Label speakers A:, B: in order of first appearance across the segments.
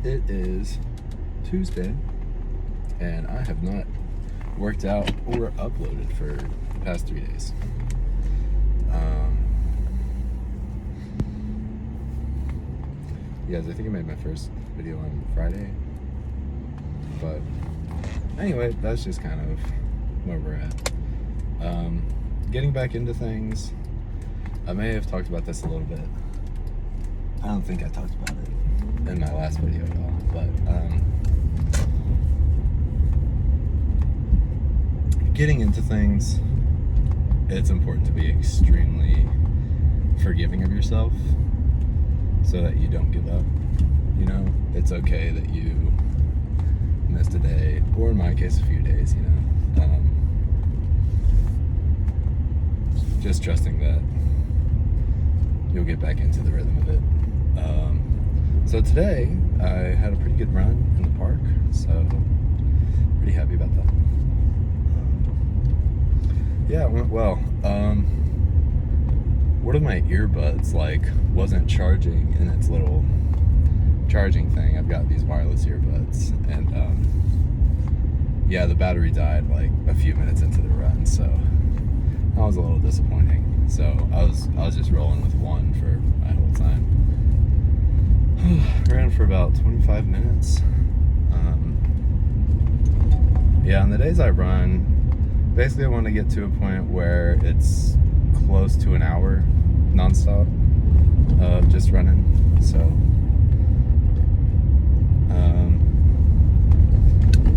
A: It is Tuesday, and I have not worked out or uploaded for the past 3 days. Yes, I think I made my first video on Friday, but anyway, that's just kind of where we're at. Getting back into things. I may have talked about this a little bit. I don't think I talked about it in my last video at all, but getting into things, it's important to be extremely forgiving of yourself so that you don't give up. You know, it's okay that you missed a day, or in my case, a few days, you know. Just trusting that you'll get back into the rhythm of it. So today, I had a pretty good run in the park, so pretty happy about that. Yeah, it went well. One of my earbuds, wasn't charging in its little charging thing. I've got these wireless earbuds, and yeah, the battery died a few minutes into the run, so that was a little disappointing. So I was just rolling with one for my whole time. Ran for about 25 minutes. Yeah, on the days I run, basically I want to get to a point where it's close to an hour nonstop of just running. So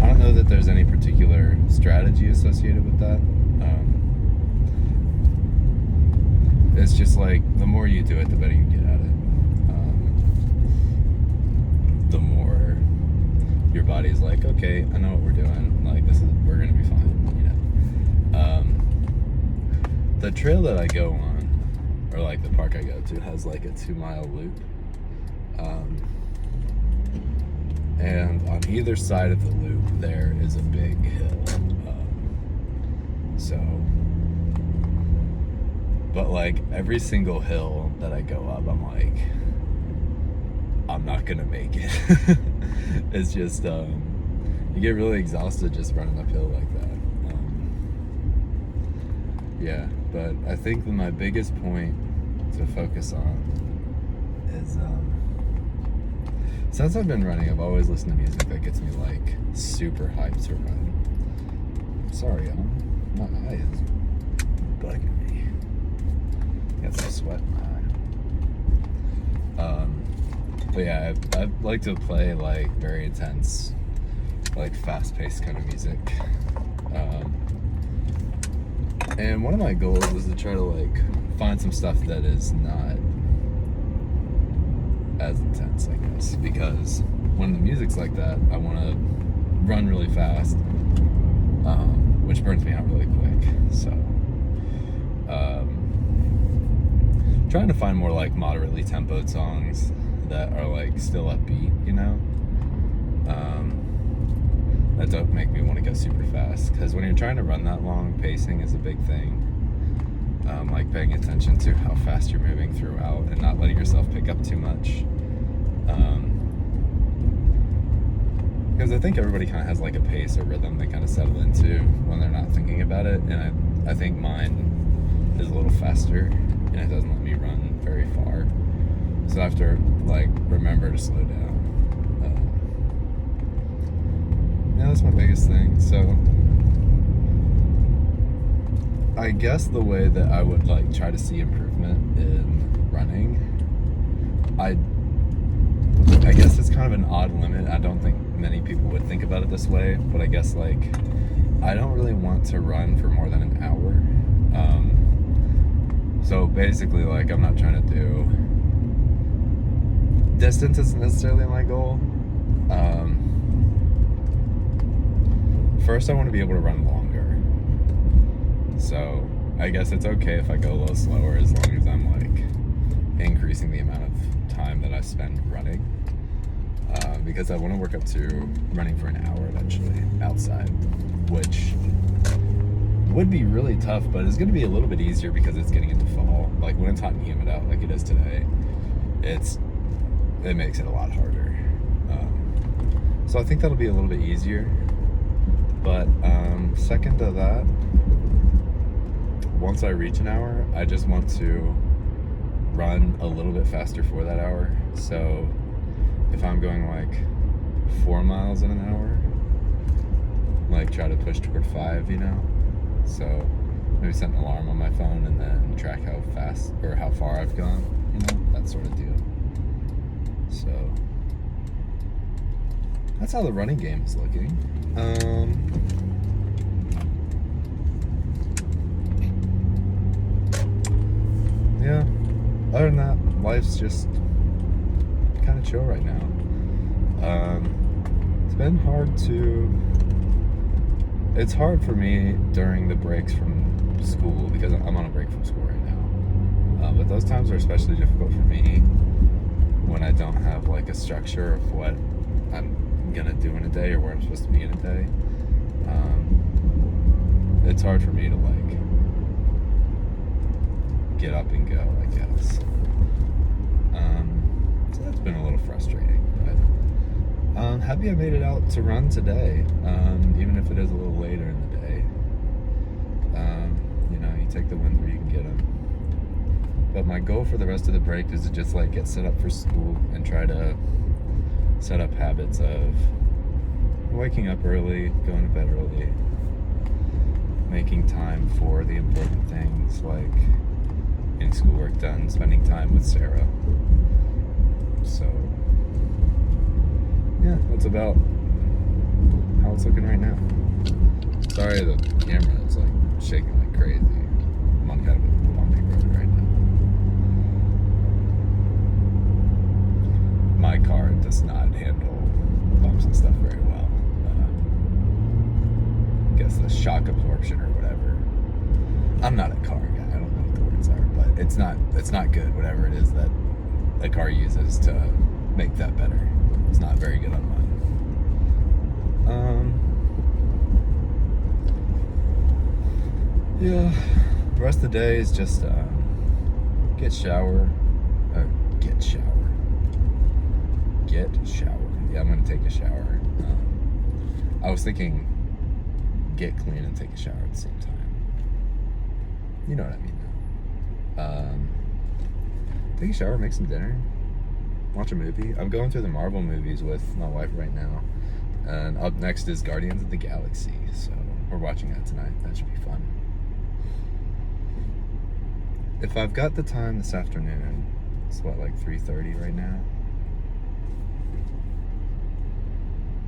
A: I don't know that there's any particular strategy associated with that. It's just the more you do it, the better you get at it. The more your body's okay, I know what we're doing. We're gonna be fine, you know. The trail that I go on, or the park I go to, has a 2-mile loop. And on either side of the loop, there is a big hill. But every single hill that I go up, I'm not gonna make it. It's just, you get really exhausted just running uphill like that. Yeah, but I think that my biggest point to focus on is, since I've been running, I've always listened to music that gets me super hyped to run. Sorry, y'all. My eye is bugging me. Got some sweat in my eye. But yeah, I like to play very intense, fast-paced kind of music. And one of my goals is to try to find some stuff that is not as intense, I guess, because when the music's like that, I want to run really fast, which burns me out really quick. So trying to find more moderately tempoed songs that are still upbeat, you know, that don't make me want to go super fast, because when you're trying to run that long, pacing is a big thing. Paying attention to how fast you're moving throughout and not letting yourself pick up too much, because I think everybody kind of has a pace or rhythm they kind of settle into when they're not thinking about it, and I think mine is a little faster, and it doesn't let me run very far, so I have to remember to slow down. Yeah, that's my biggest thing. So I guess the way that I would try to see improvement in running, I guess it's kind of an odd limit. I don't think many people would think about it this way, but I guess I don't really want to run for more than an hour. So basically I'm not trying to do distance isn't necessarily my goal. First I want to be able to run longer. So I guess it's okay if I go a little slower, as long as I'm increasing the amount of time that I spend running, because I want to work up to running for an hour eventually outside, which would be really tough, but it's going to be a little bit easier because it's getting into fall. When it's hot and humid out like it is today, it makes it a lot harder. So I think that'll be a little bit easier. But second to that, once I reach an hour, I just want to run a little bit faster for that hour. So if I'm going like 4 miles in an hour, like try to push toward 5, So maybe set an alarm on my phone and then track how fast or how far I've gone, that sort of deal. So that's how the running game is looking. Yeah, other than that, life's just kind of chill right now. It's hard for me during the breaks from school because I'm on a break from school right now. But those times are especially difficult for me when I don't have like a structure of what I'm gonna do in a day or where I'm supposed to be in a day. It's hard for me to like get up and go, I guess. So that's been a little frustrating, but happy I made it out to run today, even if it is a little later in the day. You take the wins where you can get them. But my goal for the rest of the break is to just like get set up for school and try to set up habits of waking up early, going to bed early, making time for the important things like getting schoolwork done, spending time with Sarah. So yeah, that's about how it's looking right now. Sorry the camera is like shaking like crazy. I'm on kind of a bumpy road right now. My car does not handle bumps and stuff very well. I guess the shock absorption or whatever. I'm not a car guy. I don't know what the words are, but it's not good. Whatever it is that a car uses to make that better, it's not very good on mine. Yeah. The rest of the day is just get shower. Yeah, I'm gonna take a shower. I was thinking get clean and take a shower at the same time. You know what I mean though. Take a shower, make some dinner, watch a movie. I'm going through the Marvel movies with my wife right now. And up next is Guardians of the Galaxy. So we're watching that tonight. That should be fun. If I've got the time this afternoon, it's like 3:30 right now.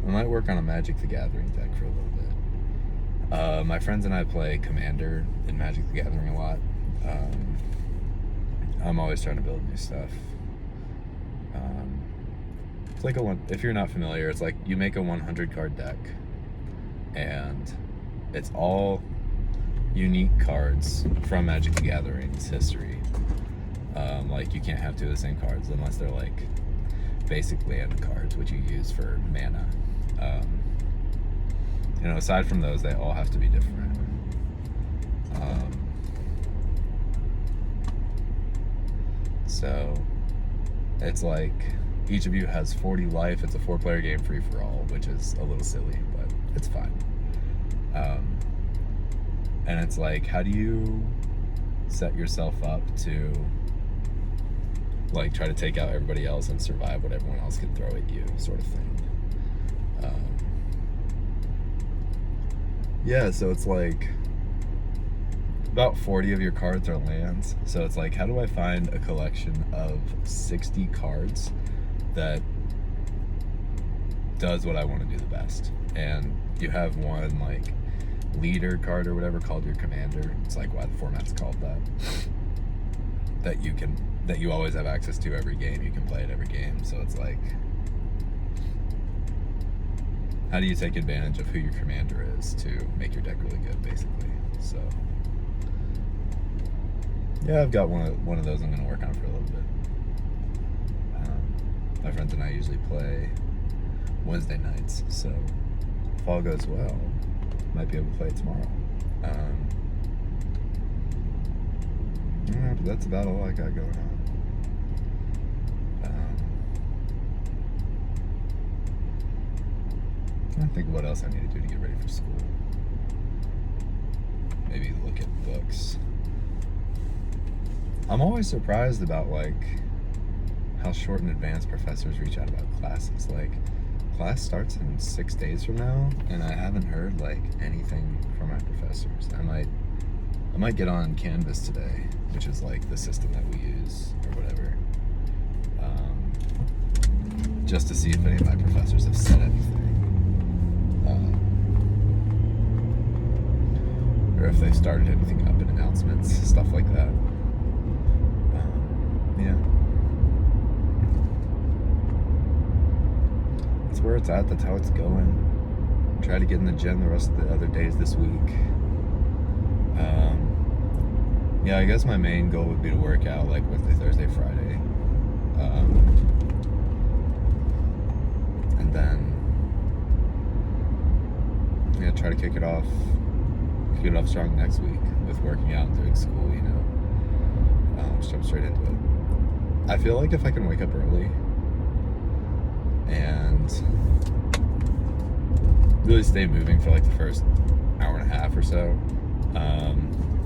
A: I might work on a Magic the Gathering deck for a little bit. My friends and I play Commander in Magic the Gathering a lot. I'm always trying to build new stuff. It's like if you're not familiar, it's like you make a 100 card deck and it's all unique cards from Magic the Gathering's history. Like you can't have two of the same cards unless they're like basic land cards, which you use for mana. Aside from those, they all have to be different. So it's like each of you has 40 life. It's a 4-player game, free for all, which is a little silly, but it's fine. And it's like, how do you set yourself up to like try to take out everybody else and survive what everyone else can throw at you, sort of thing. Yeah, so it's like about 40 of your cards are lands. So it's like, how do I find a collection of 60 cards that does what I want to do the best? And you have one like leader card or whatever called your commander. It's like why the format's called that. That you always have access to every game. You can play it every game. So it's like, how do you take advantage of who your commander is to make your deck really good, basically? So yeah, I've got one of those I'm going to work on for a little bit. My friends and I usually play Wednesday nights, so if all goes well, might be able to play it tomorrow. Yeah, but that's about all I got going on. trying to think what else I need to do to get ready for school. Maybe look at books. I'm always surprised about like how short in advance professors reach out about classes. Like, class starts in 6 days from now, and I haven't heard like anything from my professors. I might get on Canvas today, which is like the system that we use or whatever, just to see if any of my professors have said anything, or if they started anything up in announcements, stuff like that. Yeah. That's where it's at. That's how it's going. Try to get in the gym the rest of the other days this week. Yeah, I guess my main goal would be to work out like Wednesday, Thursday, Friday. And then yeah, try to kick it off strong next week with working out and doing school, you know. Jump straight into it. I feel like if I can wake up early and really stay moving for like the first hour and a half or so,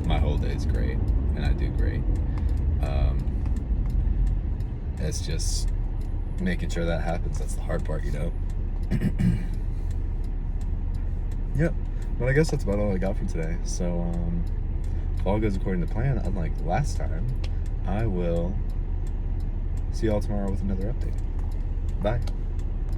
A: my whole day is great and I do great. It's just making sure that happens. That's the hard part, you know. Yep. But I guess that's about all I got for today. So if all goes according to plan, unlike last time, I will see y'all tomorrow with another update. Bye.